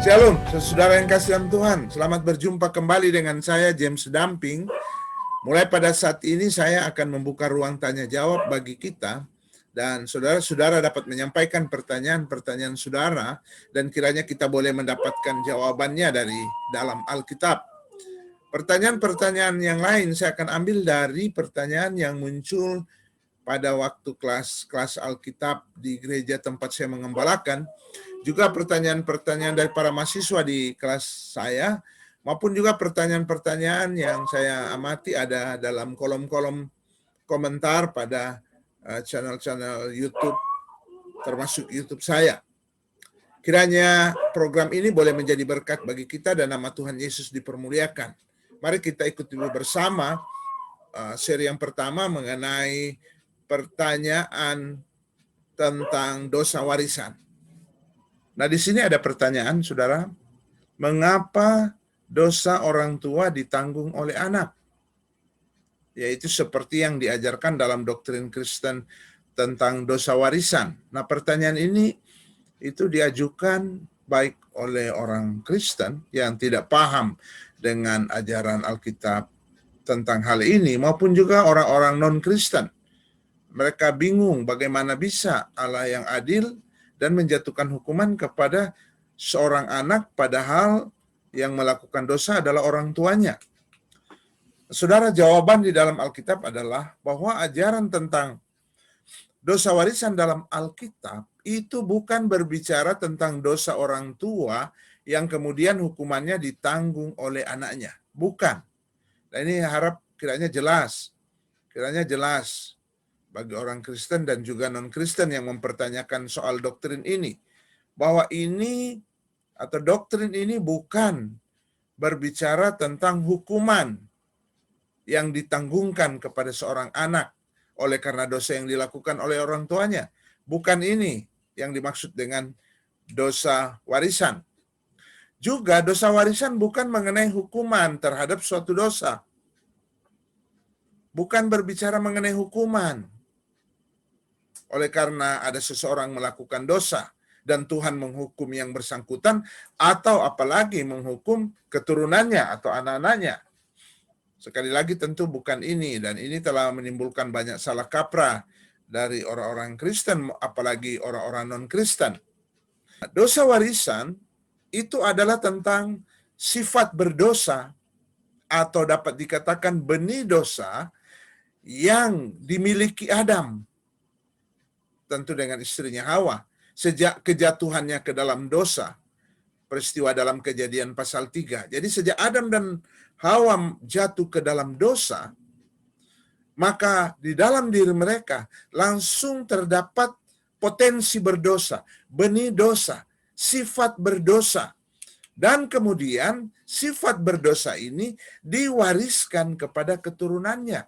Shalom, saudara yang kasih dalam Tuhan. Selamat berjumpa kembali dengan saya, James Damping. Mulai pada saat ini saya akan membuka ruang tanya jawab bagi kita. Dan saudara-saudara dapat menyampaikan pertanyaan-pertanyaan saudara. Dan kiranya kita boleh mendapatkan jawabannya dari dalam Alkitab. Pertanyaan-pertanyaan yang lain saya akan ambil dari pertanyaan yang muncul pada waktu kelas Alkitab di gereja tempat saya mengembalakan. Juga pertanyaan-pertanyaan dari para mahasiswa di kelas saya, maupun juga pertanyaan-pertanyaan yang saya amati ada dalam kolom-kolom komentar pada channel-channel YouTube, termasuk YouTube saya. Kiranya program ini boleh menjadi berkat bagi kita dan nama Tuhan Yesus dipermuliakan. Mari kita ikuti bersama seri yang pertama mengenai pertanyaan tentang dosa warisan. Nah, di sini ada pertanyaan, saudara. Mengapa dosa orang tua ditanggung oleh anak? Yaitu seperti yang diajarkan dalam doktrin Kristen tentang dosa warisan. Nah, pertanyaan ini itu diajukan baik oleh orang Kristen yang tidak paham dengan ajaran Alkitab tentang hal ini, maupun juga orang-orang non-Kristen. Mereka bingung bagaimana bisa Allah yang adil dan menjatuhkan hukuman kepada seorang anak padahal yang melakukan dosa adalah orang tuanya. Saudara, jawaban di dalam Alkitab adalah bahwa ajaran tentang dosa warisan dalam Alkitab itu bukan berbicara tentang dosa orang tua yang kemudian hukumannya ditanggung oleh anaknya. Bukan. Nah, ini harap kiranya jelas bagi orang Kristen dan juga non-Kristen yang mempertanyakan soal doktrin ini, bahwa ini atau doktrin ini bukan berbicara tentang hukuman yang ditanggungkan kepada seorang anak oleh karena dosa yang dilakukan oleh orang tuanya. Bukan ini yang dimaksud dengan dosa warisan. Juga dosa warisan bukan mengenai hukuman terhadap suatu dosa. Bukan berbicara mengenai hukuman oleh karena ada seseorang melakukan dosa dan Tuhan menghukum yang bersangkutan, atau apalagi menghukum keturunannya atau anak-anaknya. Sekali lagi tentu bukan ini, dan ini telah menimbulkan banyak salah kaprah dari orang-orang Kristen, apalagi orang-orang non-Kristen. Dosa warisan itu adalah tentang sifat berdosa, atau dapat dikatakan benih dosa yang dimiliki Adam, tentu dengan istrinya Hawa, sejak kejatuhannya ke dalam dosa, peristiwa dalam Kejadian pasal 3. Jadi sejak Adam dan Hawa jatuh ke dalam dosa, maka di dalam diri mereka langsung terdapat potensi berdosa, benih dosa, sifat berdosa. Dan kemudian sifat berdosa ini diwariskan kepada keturunannya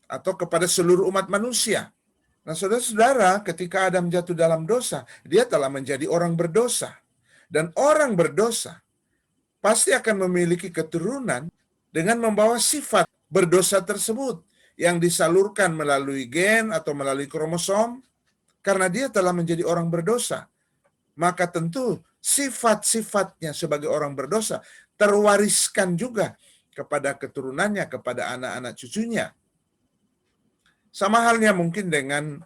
atau kepada seluruh umat manusia. Nah, saudara-saudara, ketika Adam jatuh dalam dosa, dia telah menjadi orang berdosa. Dan orang berdosa pasti akan memiliki keturunan dengan membawa sifat berdosa tersebut yang disalurkan melalui gen atau melalui kromosom, karena dia telah menjadi orang berdosa. Maka tentu sifat-sifatnya sebagai orang berdosa terwariskan juga kepada keturunannya, kepada anak-anak cucunya. Sama halnya mungkin dengan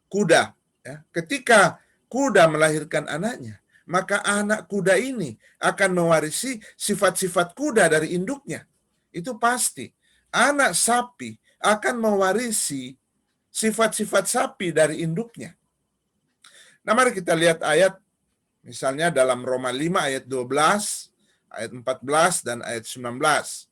kuda. Ya. Ketika kuda melahirkan anaknya, maka anak kuda ini akan mewarisi sifat-sifat kuda dari induknya. Itu pasti. Anak sapi akan mewarisi sifat-sifat sapi dari induknya. Nah, mari kita lihat ayat, misalnya dalam Roma 5 ayat 12, ayat 14, dan ayat 19.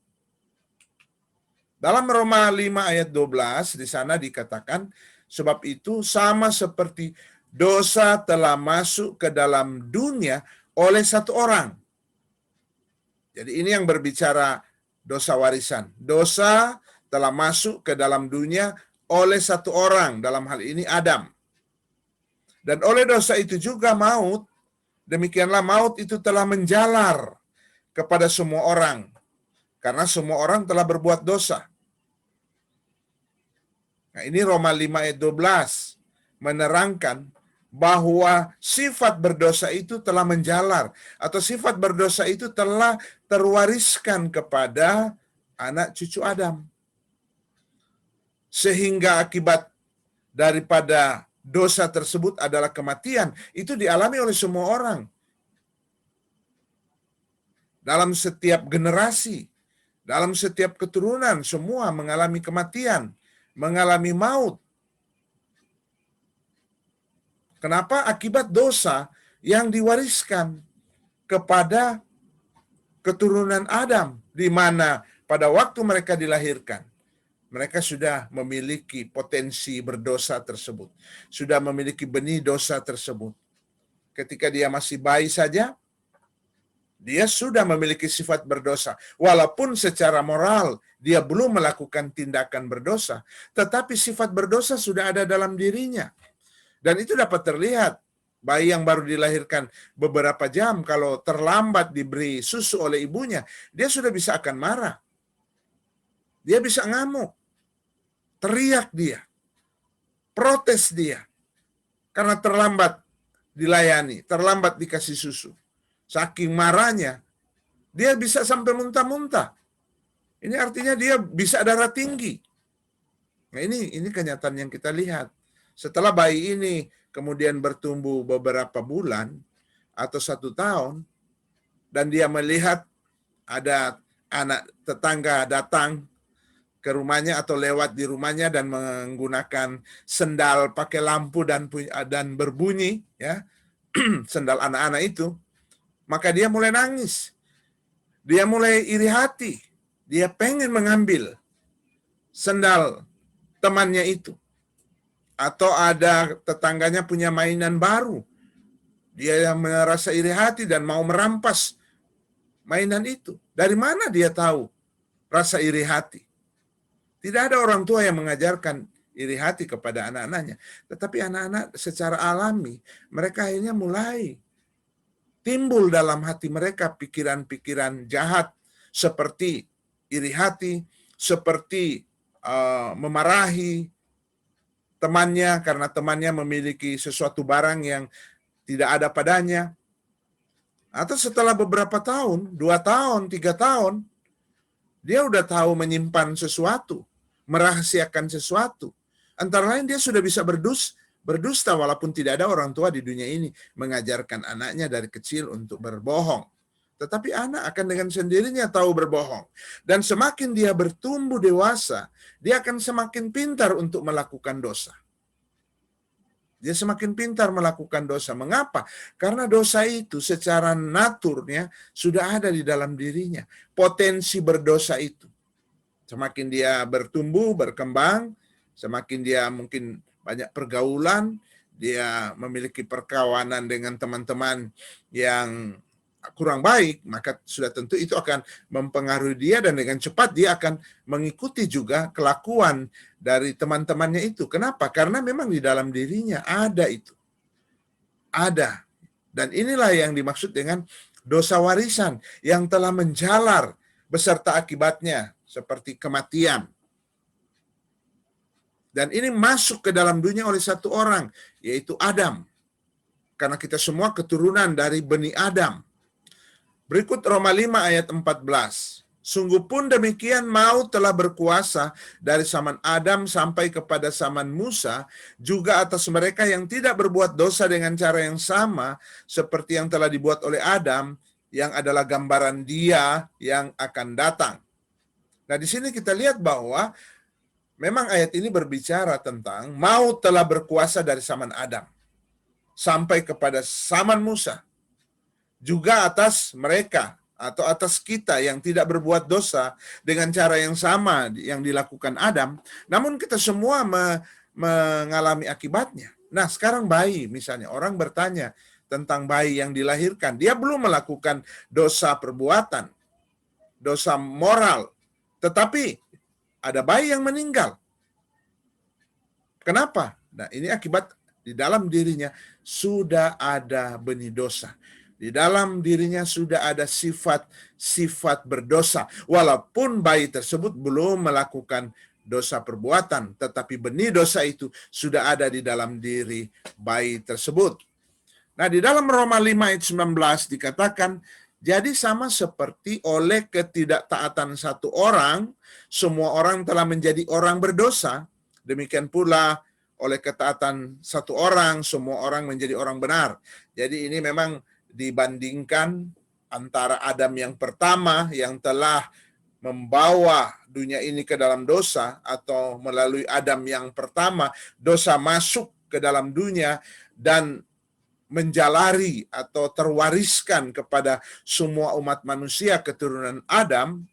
Dalam Roma 5 ayat 12, di sana dikatakan, sebab itu sama seperti dosa telah masuk ke dalam dunia oleh satu orang. Jadi ini yang berbicara dosa warisan. Dosa telah masuk ke dalam dunia oleh satu orang, dalam hal ini Adam. Dan oleh dosa itu juga maut, demikianlah maut itu telah menjalar kepada semua orang. Karena semua orang telah berbuat dosa. Nah, ini Roma 5 ayat 12 menerangkan bahwa sifat berdosa itu telah menjalar, atau sifat berdosa itu telah terwariskan kepada anak cucu Adam. Sehingga akibat daripada dosa tersebut adalah kematian. Itu dialami oleh semua orang. Dalam setiap generasi, dalam setiap keturunan, semua mengalami kematian, mengalami maut. Kenapa? Akibat dosa yang diwariskan kepada keturunan Adam, di mana pada waktu mereka dilahirkan, mereka sudah memiliki potensi berdosa tersebut, sudah memiliki benih dosa tersebut. Ketika dia masih bayi saja, dia sudah memiliki sifat berdosa. Walaupun secara moral dia belum melakukan tindakan berdosa, tetapi sifat berdosa sudah ada dalam dirinya. Dan itu dapat terlihat. Bayi yang baru dilahirkan beberapa jam, kalau terlambat diberi susu oleh ibunya, dia sudah bisa akan marah. Dia bisa ngamuk. Teriak dia. Protes dia. Karena terlambat dilayani, terlambat dikasih susu. Saking marahnya, dia bisa sampai muntah-muntah. Ini artinya dia bisa darah tinggi. Nah, ini kenyataan yang kita lihat. Setelah bayi ini kemudian bertumbuh beberapa bulan atau 1 tahun, dan dia melihat ada anak tetangga datang ke rumahnya atau lewat di rumahnya dan menggunakan sendal pakai lampu dan berbunyi, ya, sendal anak-anak itu, maka dia mulai nangis. Dia mulai iri hati. Dia pengen mengambil sendal temannya itu. Atau ada tetangganya punya mainan baru. Dia merasa iri hati dan mau merampas mainan itu. Dari mana dia tahu rasa iri hati? Tidak ada orang tua yang mengajarkan iri hati kepada anak-anaknya. Tetapi anak-anak secara alami, mereka akhirnya mulai timbul dalam hati mereka pikiran-pikiran jahat seperti iri hati, seperti memarahi temannya karena temannya memiliki sesuatu barang yang tidak ada padanya. Atau setelah beberapa tahun, 2 tahun, 3 tahun, dia udah tahu menyimpan sesuatu, merahasiakan sesuatu. Antara lain dia sudah bisa berdusta walaupun tidak ada orang tua di dunia ini mengajarkan anaknya dari kecil untuk berbohong. Tetapi anak akan dengan sendirinya tahu berbohong. Dan semakin dia bertumbuh dewasa, dia akan semakin pintar untuk melakukan dosa. Dia semakin pintar melakukan dosa. Mengapa? Karena dosa itu secara naturnya sudah ada di dalam dirinya. Potensi berdosa itu. Semakin dia bertumbuh, berkembang, semakin dia mungkin banyak pergaulan, dia memiliki perkawanan dengan teman-teman yang kurang baik, maka sudah tentu itu akan mempengaruhi dia dan dengan cepat dia akan mengikuti juga kelakuan dari teman-temannya itu. Kenapa? Karena memang di dalam dirinya ada itu. Ada. Dan inilah yang dimaksud dengan dosa warisan yang telah menjalar beserta akibatnya seperti kematian. Dan ini masuk ke dalam dunia oleh satu orang, yaitu Adam. Karena kita semua keturunan dari benih Adam. Berikut Roma 5 ayat 14. Sungguh pun demikian maut telah berkuasa dari zaman Adam sampai kepada zaman Musa, juga atas mereka yang tidak berbuat dosa dengan cara yang sama seperti yang telah dibuat oleh Adam, yang adalah gambaran Dia yang akan datang. Nah, di sini kita lihat bahwa memang ayat ini berbicara tentang maut telah berkuasa dari zaman Adam sampai kepada zaman Musa. Juga atas mereka atau atas kita yang tidak berbuat dosa dengan cara yang sama yang dilakukan Adam, namun kita semua mengalami akibatnya. Nah, sekarang bayi misalnya, orang bertanya tentang bayi yang dilahirkan, dia belum melakukan dosa perbuatan, dosa moral, tetapi ada bayi yang meninggal. Kenapa? Nah, ini akibat di dalam dirinya sudah ada benih dosa. Di dalam dirinya sudah ada sifat-sifat berdosa. Walaupun bayi tersebut belum melakukan dosa perbuatan, tetapi benih dosa itu sudah ada di dalam diri bayi tersebut. Nah, di dalam Roma 5 ayat 19 dikatakan, jadi sama seperti oleh ketidaktaatan satu orang, semua orang telah menjadi orang berdosa, demikian pula oleh ketaatan satu orang, semua orang menjadi orang benar. Jadi ini memang dibandingkan antara Adam yang pertama yang telah membawa dunia ini ke dalam dosa, atau melalui Adam yang pertama dosa masuk ke dalam dunia dan menjalari atau terwariskan kepada semua umat manusia keturunan Adam,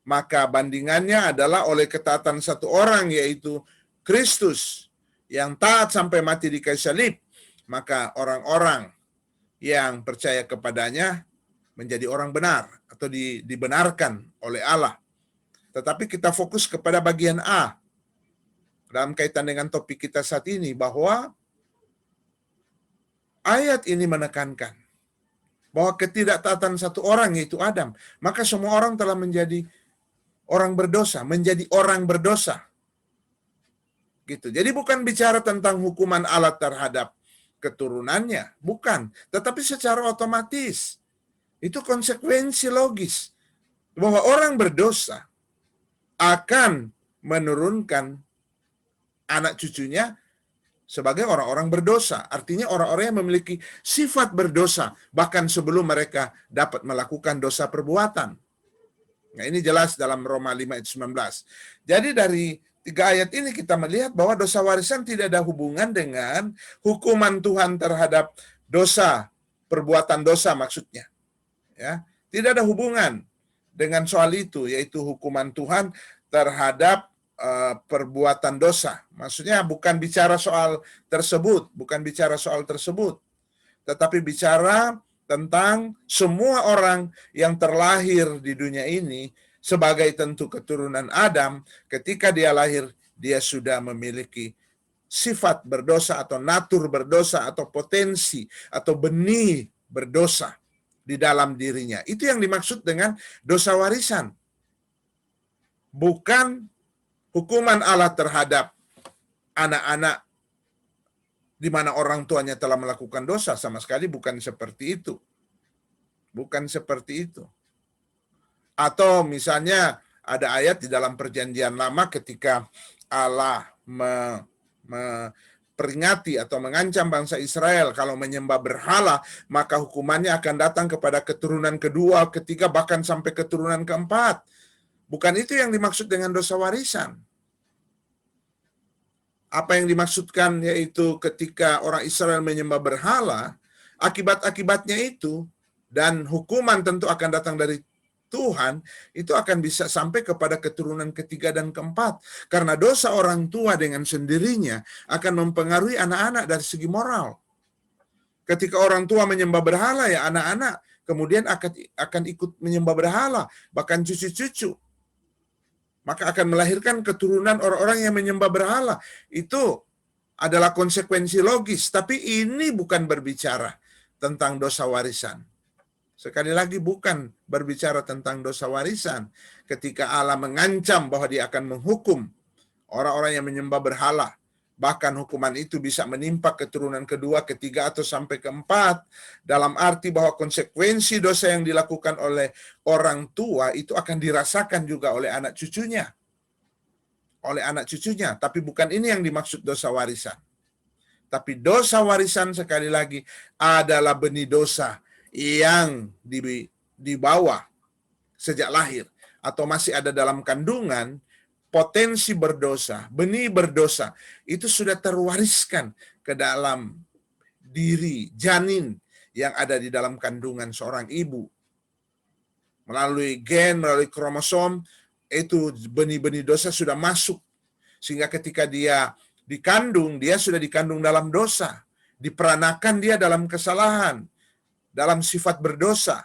maka bandingannya adalah oleh ketaatan satu orang, yaitu Kristus, yang taat sampai mati di kayu salib, maka orang-orang yang percaya kepadanya menjadi orang benar atau dibenarkan oleh Allah. Tetapi kita fokus kepada bagian A dalam kaitan dengan topik kita saat ini, bahwa ayat ini menekankan bahwa ketidaktaatan satu orang, yaitu Adam, maka semua orang telah menjadi orang berdosa, menjadi orang berdosa. Gitu. Jadi bukan bicara tentang hukuman Allah terhadap keturunannya, bukan, tetapi secara otomatis itu konsekuensi logis bahwa orang berdosa akan menurunkan anak cucunya sebagai orang-orang berdosa. Artinya orang-orang yang memiliki sifat berdosa bahkan sebelum mereka dapat melakukan dosa perbuatan. Nah, ini jelas dalam Roma 5 ayat 19. Jadi dari 3 ayat ini kita melihat bahwa dosa warisan tidak ada hubungan dengan hukuman Tuhan terhadap dosa, perbuatan dosa maksudnya. Ya, tidak ada hubungan dengan soal itu, yaitu hukuman Tuhan terhadap perbuatan dosa. Maksudnya bukan bicara soal tersebut, tetapi bicara tentang semua orang yang terlahir di dunia ini sebagai tentu keturunan Adam. Ketika dia lahir, dia sudah memiliki sifat berdosa atau natur berdosa atau potensi atau benih berdosa di dalam dirinya. Itu yang dimaksud dengan dosa warisan. Bukan hukuman Allah terhadap anak-anak di mana orang tuanya telah melakukan dosa, sama sekali bukan seperti itu. Bukan seperti itu. Atau misalnya ada ayat di dalam Perjanjian Lama ketika Allah memperingati atau mengancam bangsa Israel kalau menyembah berhala, maka hukumannya akan datang kepada keturunan kedua, ketiga, bahkan sampai keturunan keempat. Bukan itu yang dimaksud dengan dosa warisan. Apa yang dimaksudkan yaitu ketika orang Israel menyembah berhala, akibat-akibatnya itu, dan hukuman tentu akan datang dari Tuhan, itu akan bisa sampai kepada keturunan ketiga dan keempat. Karena dosa orang tua dengan sendirinya akan mempengaruhi anak-anak dari segi moral. Ketika orang tua menyembah berhala, ya anak-anak kemudian akan ikut menyembah berhala, bahkan cucu-cucu. Maka akan melahirkan keturunan orang-orang yang menyembah berhala. Itu adalah konsekuensi logis. Tapi ini bukan berbicara tentang dosa warisan. Sekali lagi bukan berbicara tentang dosa warisan. Ketika Allah mengancam bahwa dia akan menghukum orang-orang yang menyembah berhala. Bahkan hukuman itu bisa menimpa keturunan kedua, ketiga, atau sampai keempat. Dalam arti bahwa konsekuensi dosa yang dilakukan oleh orang tua itu akan dirasakan juga oleh anak cucunya. Tapi bukan ini yang dimaksud dosa warisan. Tapi dosa warisan sekali lagi adalah benih dosa yang dibawa sejak lahir atau masih ada dalam kandungan. Potensi berdosa, benih berdosa, itu sudah terwariskan ke dalam diri janin yang ada di dalam kandungan seorang ibu. Melalui gen, melalui kromosom, itu benih-benih dosa sudah masuk. Sehingga ketika dia dikandung, dia sudah dikandung dalam dosa. Diperanakan dia dalam kesalahan, dalam sifat berdosa.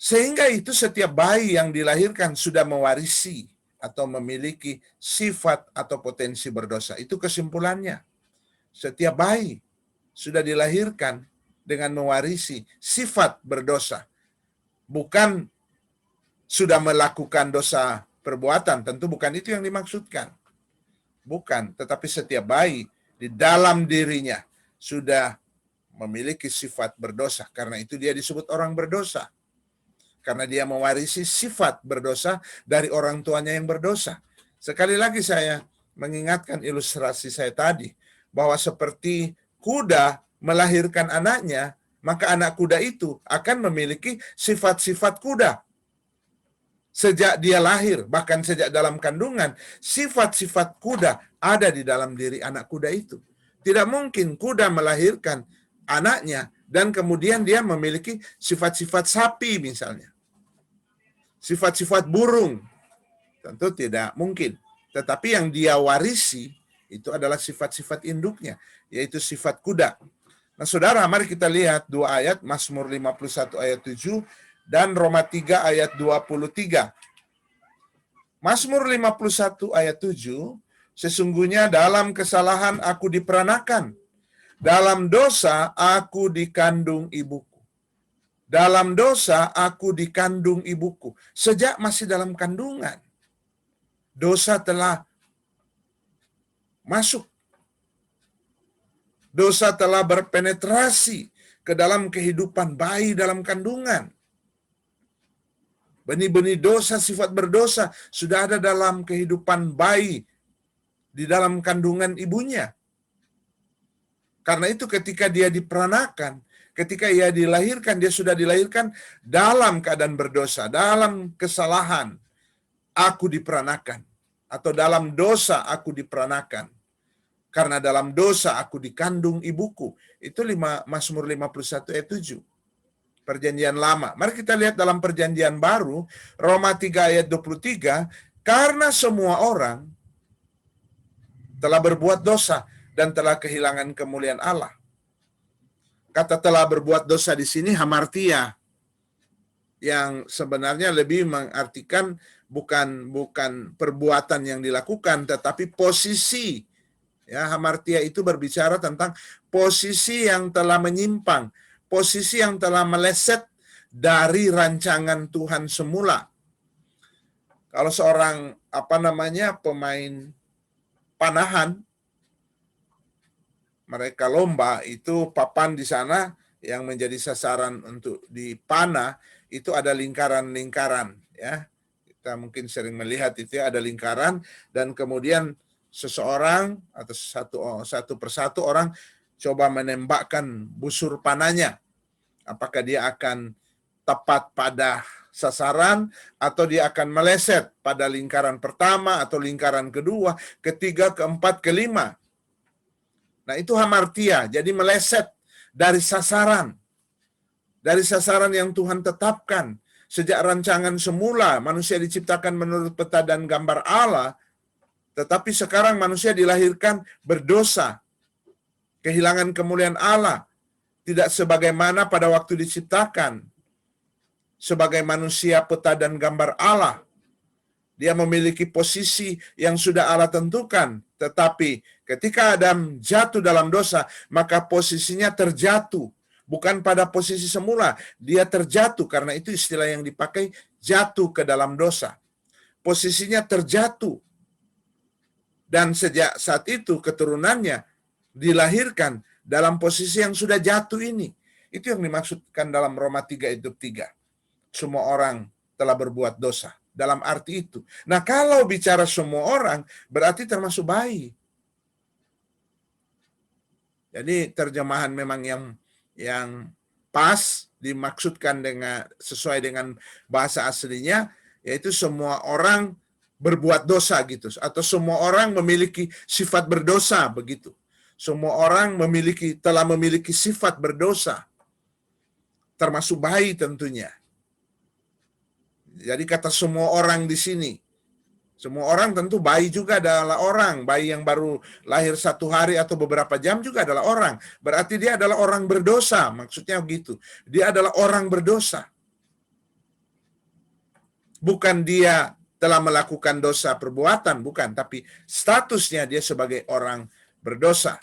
Sehingga itu setiap bayi yang dilahirkan sudah mewarisi atau memiliki sifat atau potensi berdosa. Itu kesimpulannya. Setiap bayi sudah dilahirkan dengan mewarisi sifat berdosa. Bukan sudah melakukan dosa perbuatan. Tentu bukan itu yang dimaksudkan. Bukan, tetapi setiap bayi di dalam dirinya sudah memiliki sifat berdosa. Karena itu dia disebut orang berdosa. Karena dia mewarisi sifat berdosa dari orang tuanya yang berdosa. Sekali lagi saya mengingatkan ilustrasi saya tadi, bahwa seperti kuda melahirkan anaknya, maka anak kuda itu akan memiliki sifat-sifat kuda. Sejak dia lahir, bahkan sejak dalam kandungan, sifat-sifat kuda ada di dalam diri anak kuda itu. Tidak mungkin kuda melahirkan anaknya dan kemudian dia memiliki sifat-sifat sapi misalnya. Sifat-sifat burung. Tentu tidak mungkin. Tetapi yang dia warisi itu adalah sifat-sifat induknya, yaitu sifat kuda. Nah, saudara, mari kita lihat dua ayat, Mazmur 51 ayat 7 dan Roma 3 ayat 23. Mazmur 51 ayat 7, sesungguhnya dalam kesalahan aku diperanakan, dalam dosa aku dikandung ibuku. Dalam dosa aku dikandung ibuku. Sejak masih dalam kandungan, dosa telah masuk. Dosa telah berpenetrasi ke dalam kehidupan bayi dalam kandungan. Benih-benih dosa, sifat berdosa sudah ada dalam kehidupan bayi di dalam kandungan ibunya. Karena itu ketika dia diperanakan, ketika ia dilahirkan, dia sudah dilahirkan dalam keadaan berdosa, dalam kesalahan aku diperanakan, atau dalam dosa aku diperanakan. Karena dalam dosa aku dikandung ibuku. Itu Mazmur 51 ayat 7. Perjanjian lama. Mari kita lihat dalam perjanjian baru, Roma 3 ayat 23, karena semua orang telah berbuat dosa dan telah kehilangan kemuliaan Allah. Kata telah berbuat dosa di sini hamartia, yang sebenarnya lebih mengartikan bukan perbuatan yang dilakukan, tetapi posisi. Ya, hamartia itu berbicara tentang posisi yang telah menyimpang, posisi yang telah meleset dari rancangan Tuhan semula. Kalau seorang pemain panahan, mereka lomba, itu papan di sana yang menjadi sasaran untuk dipanah itu ada lingkaran-lingkaran, ya. Kita mungkin sering melihat itu ya, ada lingkaran, dan kemudian seseorang atau satu persatu orang coba menembakkan busur panahnya. Apakah dia akan tepat pada sasaran atau dia akan meleset pada lingkaran pertama atau lingkaran kedua, ketiga, keempat, kelima. Nah, itu hamartia, jadi meleset dari sasaran. Dari sasaran yang Tuhan tetapkan. Sejak rancangan semula, manusia diciptakan menurut peta dan gambar Allah, tetapi sekarang manusia dilahirkan berdosa, kehilangan kemuliaan Allah, tidak sebagaimana pada waktu diciptakan. Sebagai manusia peta dan gambar Allah, dia memiliki posisi yang sudah Allah tentukan, tetapi ketika Adam jatuh dalam dosa, maka posisinya terjatuh, bukan pada posisi semula, dia terjatuh, karena itu istilah yang dipakai, jatuh ke dalam dosa. Posisinya terjatuh. Dan sejak saat itu keturunannya dilahirkan dalam posisi yang sudah jatuh ini. Itu yang dimaksudkan dalam Roma 3 ayat 3. Semua orang telah berbuat dosa. Dalam arti itu. Nah, kalau bicara semua orang, berarti termasuk bayi. Jadi terjemahan memang yang pas dimaksudkan dengan sesuai dengan bahasa aslinya, yaitu semua orang berbuat dosa gitu, atau semua orang memiliki sifat berdosa begitu. Semua orang telah memiliki sifat berdosa, termasuk bayi tentunya. Jadi kata semua orang di sini, semua orang tentu bayi juga adalah orang. Bayi yang baru lahir 1 hari atau beberapa jam juga adalah orang. Berarti dia adalah orang berdosa, maksudnya begitu. Dia adalah orang berdosa. Bukan dia telah melakukan dosa perbuatan, bukan, tapi statusnya dia sebagai orang berdosa.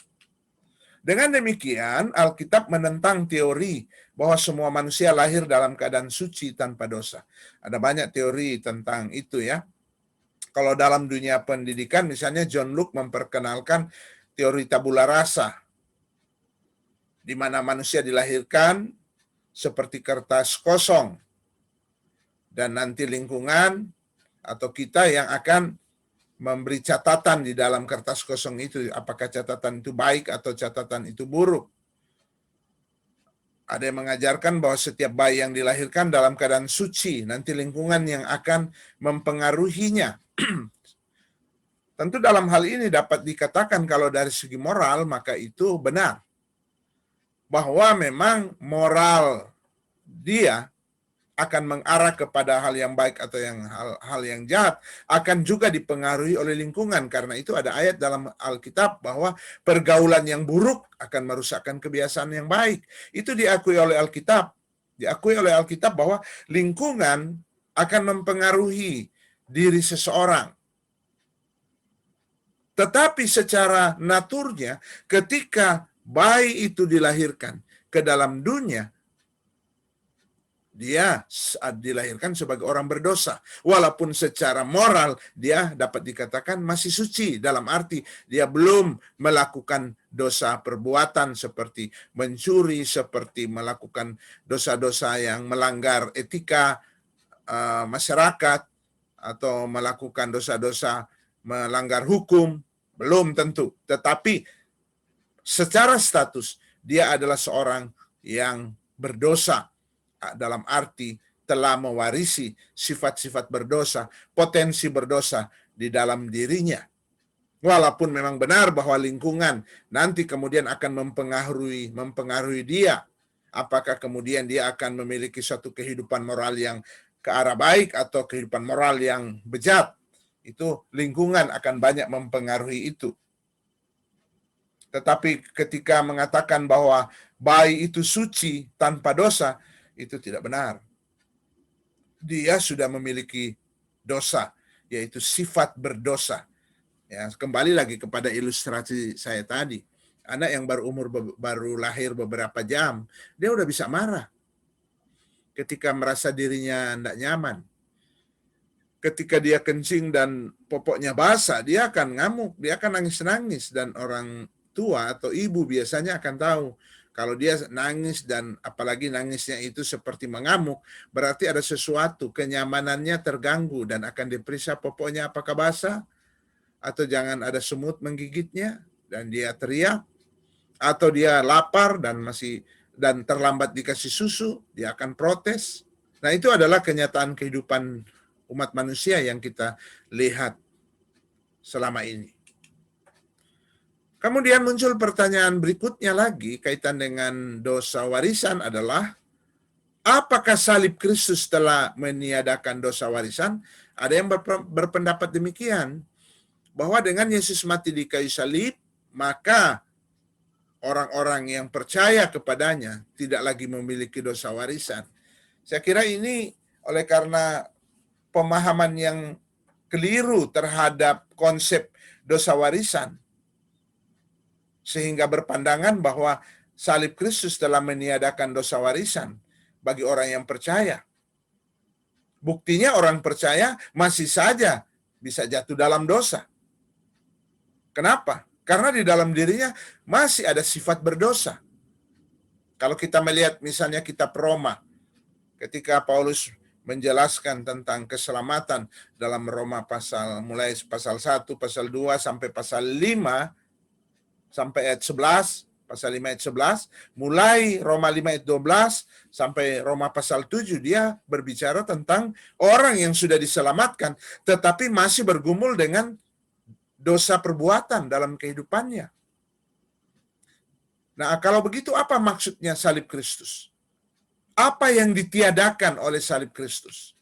Dengan demikian, Alkitab menentang teori bahwa semua manusia lahir dalam keadaan suci tanpa dosa. Ada banyak teori tentang itu ya. Kalau dalam dunia pendidikan, misalnya John Locke memperkenalkan teori tabula rasa, di mana manusia dilahirkan seperti kertas kosong, dan nanti lingkungan atau kita yang akan memberi catatan di dalam kertas kosong itu, apakah catatan itu baik atau catatan itu buruk. Ada yang mengajarkan bahwa setiap bayi yang dilahirkan dalam keadaan suci, nanti lingkungan yang akan mempengaruhinya. Tentu dalam hal ini dapat dikatakan kalau dari segi moral, maka itu benar. Bahwa memang moral dia akan mengarah kepada hal yang baik atau hal yang jahat, akan juga dipengaruhi oleh lingkungan. Karena itu ada ayat dalam Alkitab bahwa pergaulan yang buruk akan merusakkan kebiasaan yang baik. Itu diakui oleh Alkitab. Diakui oleh Alkitab bahwa lingkungan akan mempengaruhi diri seseorang. Tetapi secara naturnya, ketika bayi itu dilahirkan ke dalam dunia, dia dilahirkan sebagai orang berdosa. Walaupun secara moral dia dapat dikatakan masih suci, dalam arti dia belum melakukan dosa perbuatan seperti mencuri, seperti melakukan dosa-dosa yang melanggar etika masyarakat, atau melakukan dosa-dosa melanggar hukum, belum tentu. Tetapi secara status dia adalah seorang yang berdosa, dalam arti telah mewarisi sifat-sifat berdosa, potensi berdosa di dalam dirinya. Walaupun memang benar bahwa lingkungan nanti kemudian akan mempengaruhi dia. Apakah kemudian dia akan memiliki suatu kehidupan moral yang ke arah baik atau kehidupan moral yang bejat. Itu lingkungan akan banyak mempengaruhi itu. Tetapi ketika mengatakan bahwa bayi itu suci tanpa dosa, itu tidak benar. Dia sudah memiliki dosa, yaitu sifat berdosa. Ya, kembali lagi kepada ilustrasi saya tadi. Anak yang baru lahir beberapa jam, dia udah bisa marah ketika merasa dirinya tidak nyaman. Ketika dia kencing dan popoknya basah, dia akan ngamuk, dia akan nangis-nangis, dan orang tua atau ibu biasanya akan tahu kalau dia nangis, dan apalagi nangisnya itu seperti mengamuk, berarti ada sesuatu, kenyamanannya terganggu, dan akan diperiksa popoknya apakah basah, atau jangan ada semut menggigitnya, dan dia teriak, atau dia lapar dan terlambat dikasih susu, dia akan protes. Nah, itu adalah kenyataan kehidupan umat manusia yang kita lihat selama ini. Kemudian muncul pertanyaan berikutnya lagi kaitan dengan dosa warisan adalah, apakah salib Kristus telah meniadakan dosa warisan? Ada yang berpendapat demikian, bahwa dengan Yesus mati di kayu salib, maka orang-orang yang percaya kepadanya tidak lagi memiliki dosa warisan. Saya kira ini oleh karena pemahaman yang keliru terhadap konsep dosa warisan, sehingga berpandangan bahwa salib Kristus telah meniadakan dosa warisan bagi orang yang percaya. Buktinya orang percaya masih saja bisa jatuh dalam dosa. Kenapa? Karena di dalam dirinya masih ada sifat berdosa. Kalau kita melihat misalnya kitab Roma, ketika Paulus menjelaskan tentang keselamatan dalam Roma mulai pasal 1, pasal 2, sampai pasal 5, sampai ayat 11, pasal 5 ayat 11, mulai Roma 5 ayat 12, sampai Roma pasal 7, dia berbicara tentang orang yang sudah diselamatkan, tetapi masih bergumul dengan dosa perbuatan dalam kehidupannya. Nah, kalau begitu apa maksudnya salib Kristus? Apa yang ditiadakan oleh salib Kristus?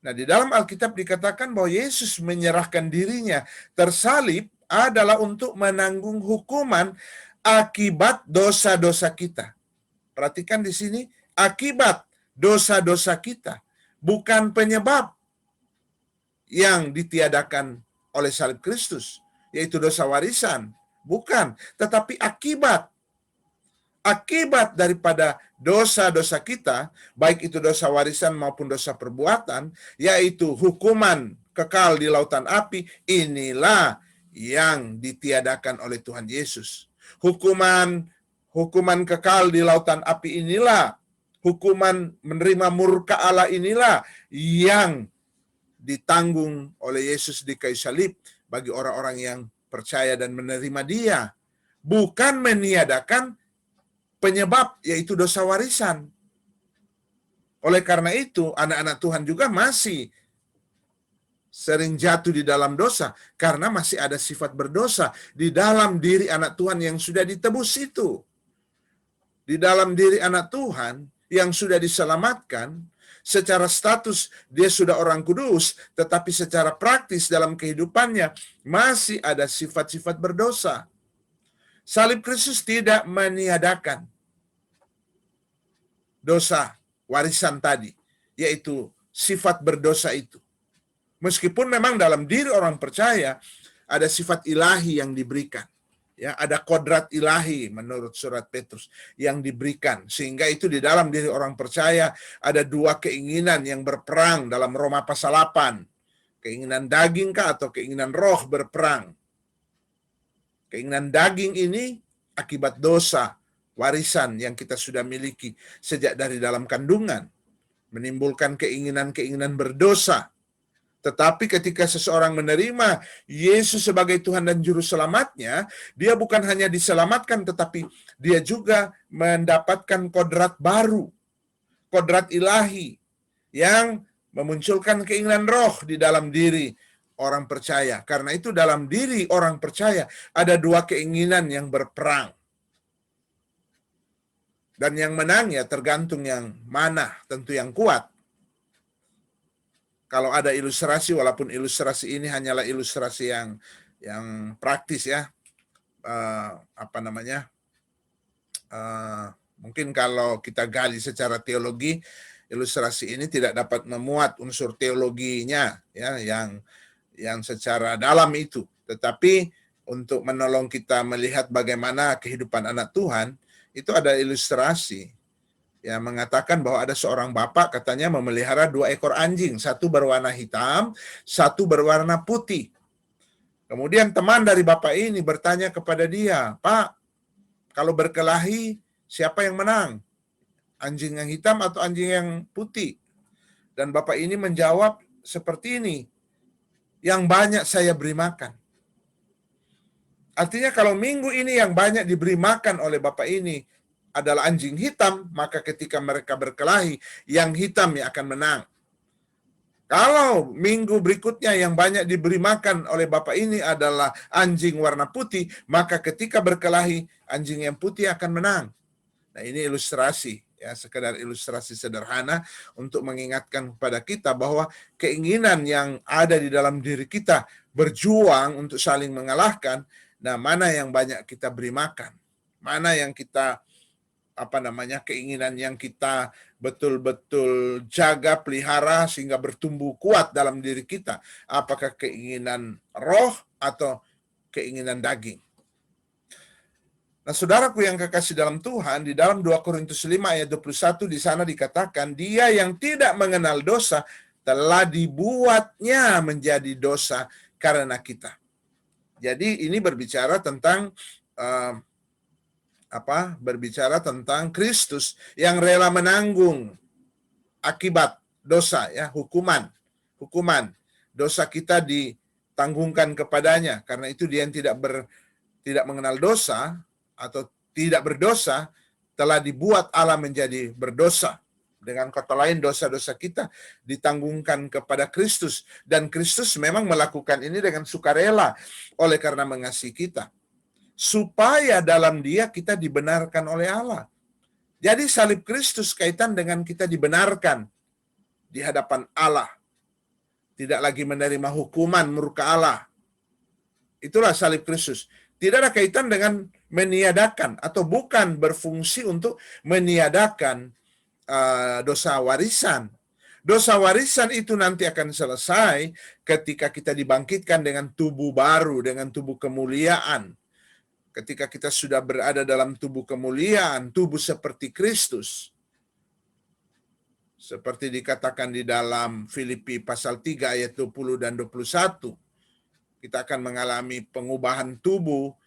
Nah, di dalam Alkitab dikatakan bahwa Yesus menyerahkan dirinya tersalib adalah untuk menanggung hukuman akibat dosa-dosa kita. Perhatikan di sini, akibat dosa-dosa kita, bukan penyebab yang ditiadakan oleh salib Kristus, yaitu dosa warisan. Bukan, tetapi akibat daripada dosa-dosa kita, baik itu dosa warisan maupun dosa perbuatan, yaitu hukuman kekal di lautan api, inilah yang ditiadakan oleh Tuhan Yesus. Hukuman kekal di lautan api inilah, hukuman menerima murka Allah inilah yang ditanggung oleh Yesus di kayu salib bagi orang-orang yang percaya dan menerima Dia. Bukan meniadakan penyebab, yaitu dosa warisan. Oleh karena itu, anak-anak Tuhan juga masih sering jatuh di dalam dosa, karena masih ada sifat berdosa di dalam diri anak Tuhan yang sudah ditebus itu. Di dalam diri anak Tuhan yang sudah diselamatkan, secara status dia sudah orang kudus, tetapi secara praktis dalam kehidupannya masih ada sifat-sifat berdosa. Salib Kristus tidak meniadakan dosa warisan tadi, yaitu sifat berdosa itu. Meskipun memang dalam diri orang percaya ada sifat ilahi yang diberikan. Ya, ada kodrat ilahi menurut surat Petrus yang diberikan, sehingga itu di dalam diri orang percaya ada dua keinginan yang berperang dalam Roma pasal 8. Keinginan daging kah atau keinginan roh berperang. Keinginan daging ini akibat dosa warisan yang kita sudah miliki sejak dari dalam kandungan, menimbulkan keinginan-keinginan berdosa. Tetapi ketika seseorang menerima Yesus sebagai Tuhan dan Juru Selamatnya, dia bukan hanya diselamatkan, tetapi dia juga mendapatkan kodrat baru, kodrat ilahi, yang memunculkan keinginan roh di dalam diri orang percaya. Karena itu dalam diri orang percaya ada dua keinginan yang berperang. Dan yang menang ya tergantung yang mana, tentu yang kuat. Kalau ada ilustrasi, walaupun ilustrasi ini hanyalah ilustrasi yang praktis ya, mungkin kalau kita gali secara teologi, ilustrasi ini tidak dapat memuat unsur teologinya ya, yang secara dalam itu. Tetapi untuk menolong kita melihat bagaimana kehidupan anak Tuhan, itu ada ilustrasi yang mengatakan bahwa ada seorang bapak katanya memelihara 2 ekor anjing, satu berwarna hitam, satu berwarna putih. Kemudian teman dari bapak ini bertanya kepada dia, "Pak, kalau berkelahi siapa yang menang? Anjing yang hitam atau anjing yang putih?" Dan bapak ini menjawab seperti ini, "Yang banyak saya beri makan." Artinya kalau minggu ini yang banyak diberi makan oleh bapak ini adalah anjing hitam, maka ketika mereka berkelahi, yang hitam yang akan menang. Kalau minggu berikutnya yang banyak diberi makan oleh bapak ini adalah anjing warna putih, maka ketika berkelahi, anjing yang putih akan menang. Nah, ini ilustrasi, ya, sekedar ilustrasi sederhana untuk mengingatkan kepada kita bahwa keinginan yang ada di dalam diri kita berjuang untuk saling mengalahkan. Nah, mana yang banyak kita beri makan? Mana yang kita keinginan yang kita betul-betul jaga, pelihara sehingga bertumbuh kuat dalam diri kita? Apakah keinginan roh atau keinginan daging? Nah, saudaraku yang kekasih dalam Tuhan, di dalam 2 Korintus 5 ayat 21 di sana dikatakan, dia yang tidak mengenal dosa telah dibuatnya menjadi dosa karena kita. Jadi ini berbicara tentang berbicara tentang Kristus yang rela menanggung akibat dosa, ya, hukuman dosa kita ditanggungkan kepadanya. Karena itu dia yang tidak mengenal dosa atau tidak berdosa telah dibuat Allah menjadi berdosa. Dengan kata lain, dosa-dosa kita ditanggungkan kepada Kristus, dan Kristus memang melakukan ini dengan sukarela oleh karena mengasihi kita, supaya dalam dia kita dibenarkan oleh Allah. Jadi salib Kristus kaitan dengan kita dibenarkan di hadapan Allah. Tidak lagi menerima hukuman murka Allah. Itulah salib Kristus. Tidak ada kaitan dengan meniadakan atau bukan berfungsi untuk meniadakan dosa warisan. Dosa warisan itu nanti akan selesai ketika kita dibangkitkan dengan tubuh baru, dengan tubuh kemuliaan. Ketika kita sudah berada dalam tubuh kemuliaan, tubuh seperti Kristus. Seperti dikatakan di dalam Filipi pasal 3 ayat 20 dan 21. Kita akan mengalami pengubahan tubuh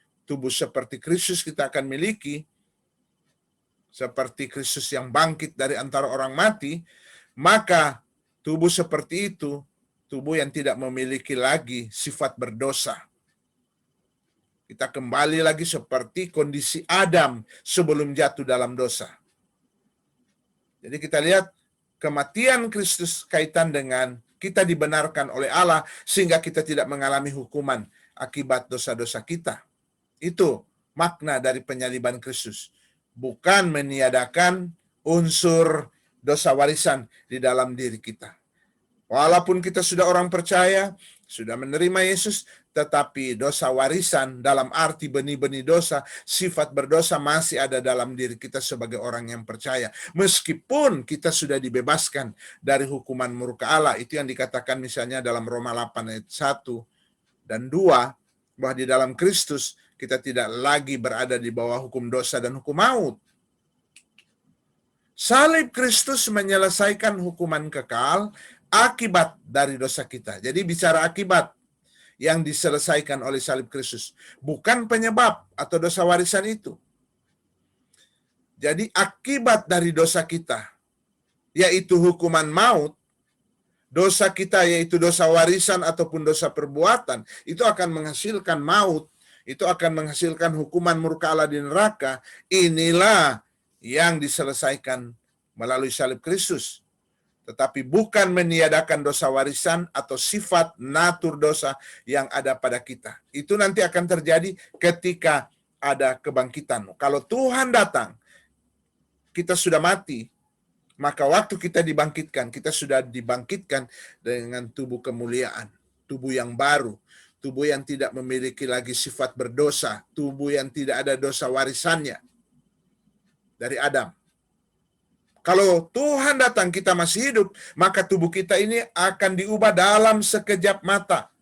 seperti Kristus kita akan miliki, seperti Kristus yang bangkit dari antara orang mati, maka tubuh seperti itu, tubuh yang tidak memiliki lagi sifat berdosa. Kita kembali lagi seperti kondisi Adam sebelum jatuh dalam dosa. Jadi kita lihat kematian Kristus kaitan dengan kita dibenarkan oleh Allah sehingga kita tidak mengalami hukuman akibat dosa-dosa kita. Itu makna dari penyaliban Kristus. Bukan meniadakan unsur dosa warisan di dalam diri kita. Walaupun kita sudah orang percaya, sudah menerima Yesus, tetapi dosa warisan dalam arti benih-benih dosa, sifat berdosa masih ada dalam diri kita sebagai orang yang percaya. Meskipun kita sudah dibebaskan dari hukuman murka Allah, itu yang dikatakan misalnya dalam Roma 8 ayat 1 dan 2, bahwa di dalam Kristus kita tidak lagi berada di bawah hukum dosa dan hukum maut. Salib Kristus menyelesaikan hukuman kekal akibat dari dosa kita. Jadi bicara akibat yang diselesaikan oleh salib Kristus, bukan penyebab atau dosa warisan itu. Jadi akibat dari dosa kita, yaitu hukuman maut, dosa kita yaitu dosa warisan ataupun dosa perbuatan, itu akan menghasilkan maut, itu akan menghasilkan hukuman murka Allah di neraka. Inilah yang diselesaikan melalui salib Kristus. Tetapi bukan meniadakan dosa warisan atau sifat natur dosa yang ada pada kita. Itu nanti akan terjadi ketika ada kebangkitan. Kalau Tuhan datang, kita sudah mati, maka waktu kita dibangkitkan, kita sudah dibangkitkan dengan tubuh kemuliaan, tubuh yang baru, tubuh yang tidak memiliki lagi sifat berdosa, tubuh yang tidak ada dosa warisannya dari Adam. Kalau Tuhan datang kita masih hidup, maka tubuh kita ini akan diubah dalam sekejap mata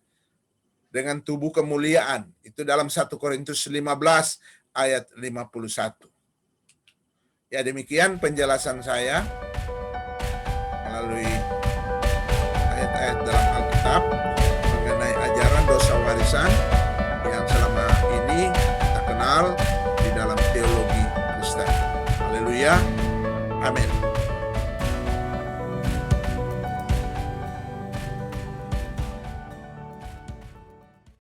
dengan tubuh kemuliaan. Itu dalam 1 Korintus 15 ayat 51. Ya, demikian penjelasan saya melalui ayat-ayat dalam Alkitab mengenai ajaran dosa warisan.